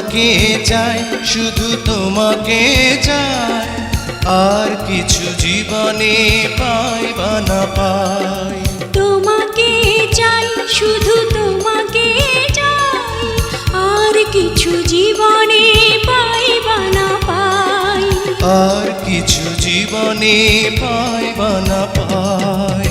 তোমাকে চাই, শুধু তোমাকে চাই, আর কিছু জীবনে পাই বা না পাই। তোমাকে চাই, শুধু তোমাকে চাই, আর কিছু জীবনে পাই বা না পাই। আর কিছু জীবনে পাই বা না পাই।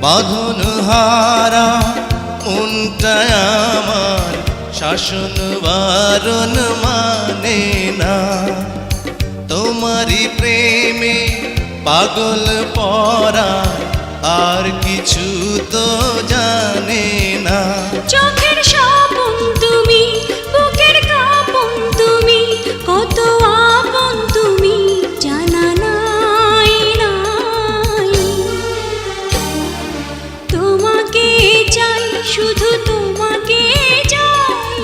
বাঁধন হারা মনটা আমার শাসন বারণ মানে না। তোমারই প্রেমে পাগল পরা আর কিছু তো জানে না। চোখের স্বপন তুমি, বুকের কাঁপন তুমি, কত আপন তুমি জানা নাই নাই। তোমাকে চাই, শুধু তোমাকে চাই,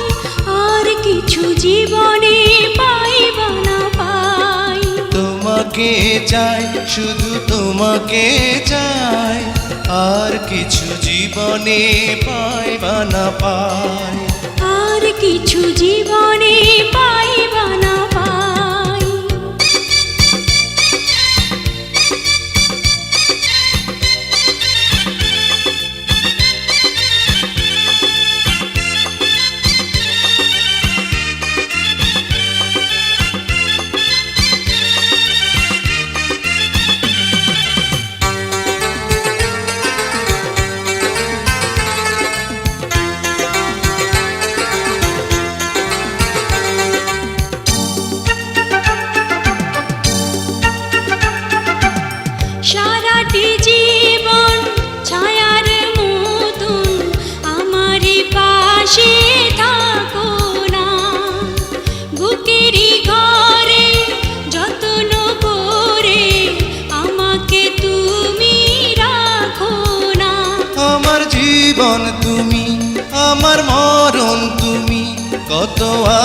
আর কিছু জীবনে পাই বা না পাই। তোমাকে চাই, শুধু তোমাকে চাই, আর কিছু জীবনে পাই বা না পাই। আর কিছু জীবনে পাই বা না পাই। সারাটি জীবন ছায়ার মতন আমারই পাশে থাকো না। বুকেরই ঘরে যত্ন করে আমাকে তুমি রাখো না। আমার জীবন তুমি, আমার মরণ তুমি, কত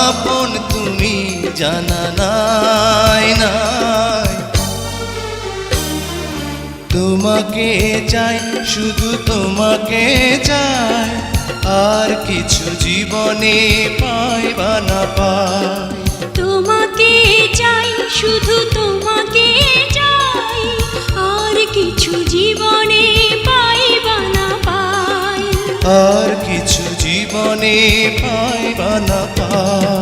আপন তুমি জানা নাই নাই। তোমাকে চাই, শুধু তোমাকে চাই, আর কিছু জীবনে পাই বা না পাই। তোমাকে চাই, শুধু তোমাকে চাই, আর কিছু জীবনে পাই বা না পাই। আর কিছু জীবনে পাই বা না পাই।